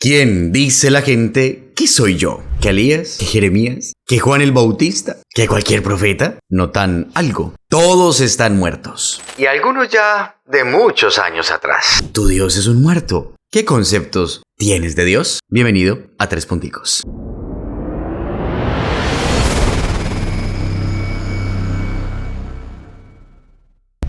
¿Quién dice la gente que soy yo? ¿Que Elías? ¿Que Jeremías? ¿Que Juan el Bautista? ¿Que cualquier profeta? Notan algo. Todos están muertos. Y algunos ya de muchos años atrás. Tu Dios es un muerto. ¿Qué conceptos tienes de Dios? Bienvenido a Tres Punticos.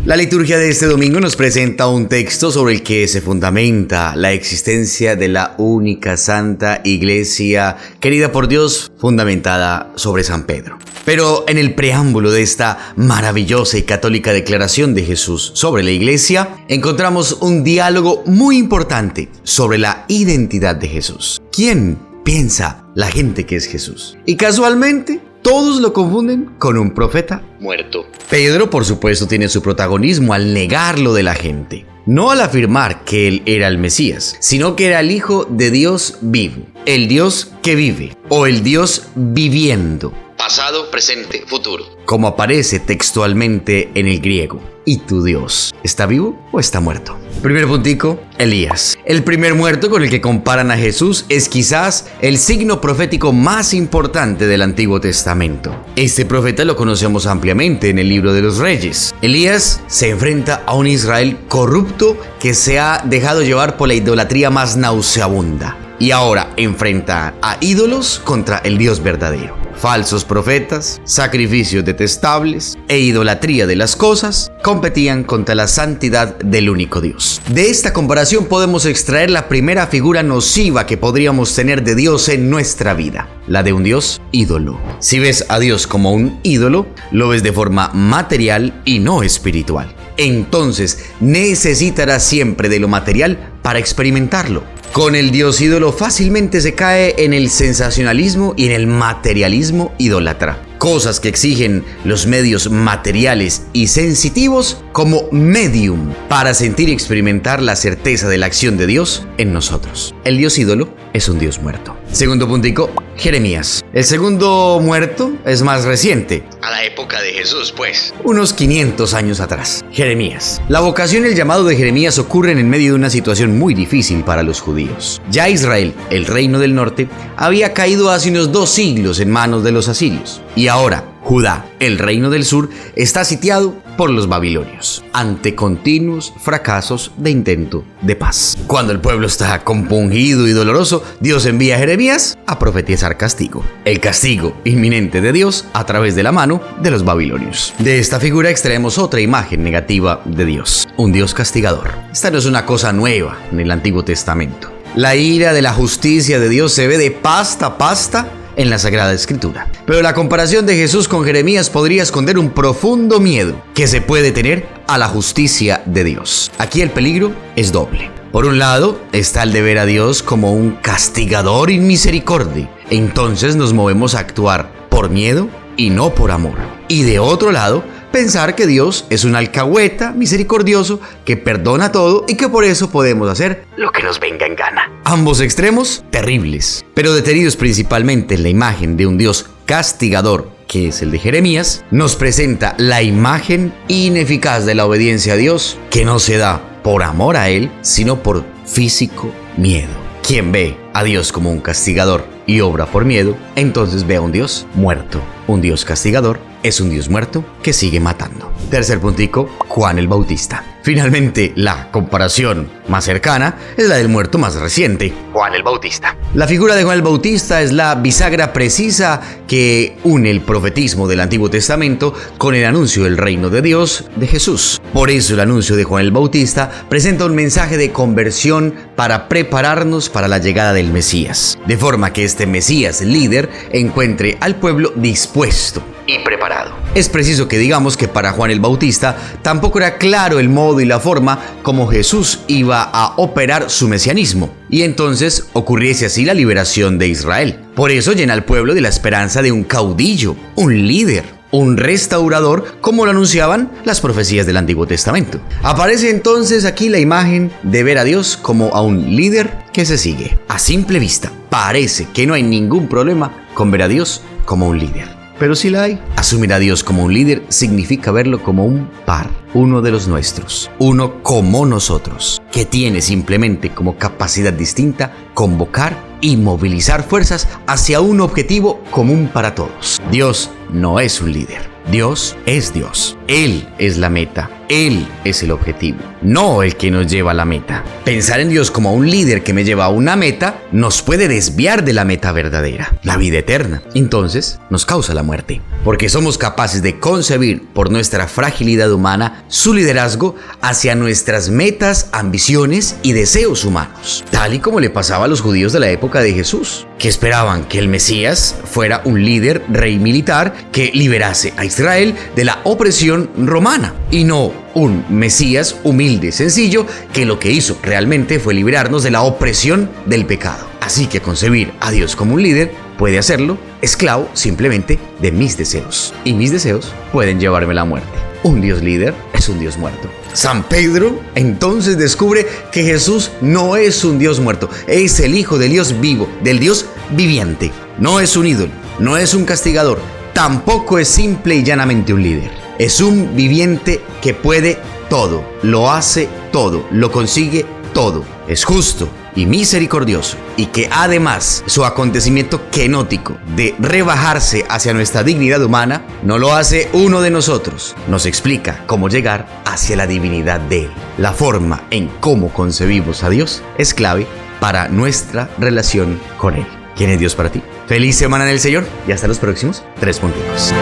La liturgia de este domingo nos presenta un texto sobre el que se fundamenta la existencia de la única santa iglesia querida por Dios, fundamentada sobre San Pedro. Pero en el preámbulo de esta maravillosa y católica declaración de Jesús sobre la iglesia, encontramos un diálogo muy importante sobre la identidad de Jesús. ¿Quién piensa la gente que es Jesús? Y casualmente, todos lo confunden con un profeta muerto. Pedro, por supuesto, tiene su protagonismo al negarlo de la gente. No al afirmar que él era el Mesías, sino que era el Hijo de Dios vivo. El Dios que vive, o el Dios viviendo. Pasado, presente, futuro. Como aparece textualmente en el griego. ¿Y tu Dios está vivo o está muerto? Primer puntico, Elías. El primer muerto con el que comparan a Jesús es quizás el signo profético más importante del Antiguo Testamento. Este profeta lo conocemos ampliamente en el libro de los Reyes. Elías se enfrenta a un Israel corrupto que se ha dejado llevar por la idolatría más nauseabunda. Y ahora enfrenta a ídolos contra el Dios verdadero. Falsos profetas, sacrificios detestables e idolatría de las cosas competían contra la santidad del único Dios. De esta comparación podemos extraer la primera figura nociva que podríamos tener de Dios en nuestra vida, la de un Dios ídolo. Si ves a Dios como un ídolo, lo ves de forma material y no espiritual. Entonces necesitarás siempre de lo material para experimentarlo. Con el Dios ídolo fácilmente se cae en el sensacionalismo y en el materialismo idólatra. Cosas que exigen los medios materiales y sensitivos como medium para sentir y experimentar la certeza de la acción de Dios en nosotros. El Dios ídolo es un Dios muerto. Segundo puntico, Jeremías. El segundo muerto es más reciente. A la época de Jesús, pues. Unos 500 años atrás. Jeremías. La vocación y el llamado de Jeremías ocurren en medio de una situación muy difícil para los judíos. Ya Israel, el reino del norte, había caído hace unos 2 siglos en manos de los asirios. Y ahora, Judá, el reino del sur, está sitiado por los babilonios, ante continuos fracasos de intento de paz. Cuando el pueblo está compungido y doloroso, Dios envía a Jeremías a profetizar castigo. El castigo inminente de Dios a través de la mano de los babilonios. De esta figura extraemos otra imagen negativa de Dios, un Dios castigador. Esta no es una cosa nueva en el Antiguo Testamento. La ira de la justicia de Dios se ve de pasta a pasta en la Sagrada Escritura. Pero la comparación de Jesús con Jeremías podría esconder un profundo miedo que se puede tener a la justicia de Dios. Aquí el peligro es doble. Por un lado está el de ver a Dios como un castigador inmisericordia. Entonces nos movemos a actuar por miedo y no por amor. Y de otro lado, pensar que Dios es un alcahueta misericordioso que perdona todo y que por eso podemos hacer lo que nos venga en gana. Ambos extremos terribles, pero detenidos principalmente en la imagen de un Dios castigador, que es el de Jeremías, nos presenta la imagen ineficaz de la obediencia a Dios, que no se da por amor a Él, sino por físico miedo. Quien ve a Dios como un castigador y obra por miedo, entonces ve a un Dios muerto. Un Dios castigador es un Dios muerto que sigue matando. Tercer puntico, Juan el Bautista. Finalmente, la comparación más cercana es la del muerto más reciente, Juan el Bautista. La figura de Juan el Bautista es la bisagra precisa que une el profetismo del Antiguo Testamento con el anuncio del reino de Dios de Jesús. Por eso el anuncio de Juan el Bautista presenta un mensaje de conversión para prepararnos para la llegada del Mesías, de forma que este Mesías líder encuentre al pueblo dispuesto y preparado. Es preciso que digamos que para Juan el Bautista tampoco era claro el modo y la forma como Jesús iba a operar su mesianismo, y entonces ocurriese así la liberación de Israel. Por eso llena al pueblo de la esperanza de un caudillo, un líder, un restaurador, como lo anunciaban las profecías del Antiguo Testamento. Aparece entonces aquí la imagen de ver a Dios como a un líder que se sigue. A simple vista, parece que no hay ningún problema con ver a Dios como un líder. pero sí la hay. Asumir a Dios como un líder significa verlo como un par, uno de los nuestros, uno como nosotros, que tiene simplemente como capacidad distinta convocar y movilizar fuerzas hacia un objetivo común para todos. Dios no es un líder. Dios es Dios. Él es la meta. Él es el objetivo, no el que nos lleva a la meta. Pensar en Dios como un líder que me lleva a una meta nos puede desviar de la meta verdadera, la vida eterna. Entonces nos causa la muerte, porque somos capaces de concebir por nuestra fragilidad humana su liderazgo hacia nuestras metas, ambiciones y deseos humanos, tal y como le pasaba a los judíos de la época de Jesús, que esperaban que el Mesías fuera un líder, rey militar que liberase a Israel de la opresión romana, y no un Mesías humilde, sencillo, que lo que hizo realmente fue librarnos de la opresión del pecado. Así que concebir a Dios como un líder puede hacerlo esclavo simplemente de mis deseos, y mis deseos pueden llevarme a la muerte. Un Dios líder es un Dios muerto. San Pedro entonces descubre que Jesús no es un Dios muerto, es el Hijo del Dios vivo, del Dios viviente. No es un ídolo, no es un castigador, tampoco es simple y llanamente un líder. Es un viviente que puede todo, lo hace todo, lo consigue todo. Es justo y misericordioso, y que además su acontecimiento kenótico de rebajarse hacia nuestra dignidad humana no lo hace uno de nosotros. Nos explica cómo llegar hacia la divinidad de Él. La forma en cómo concebimos a Dios es clave para nuestra relación con Él. ¿Quién es Dios para ti? Feliz semana en el Señor y hasta los próximos 3 puntos.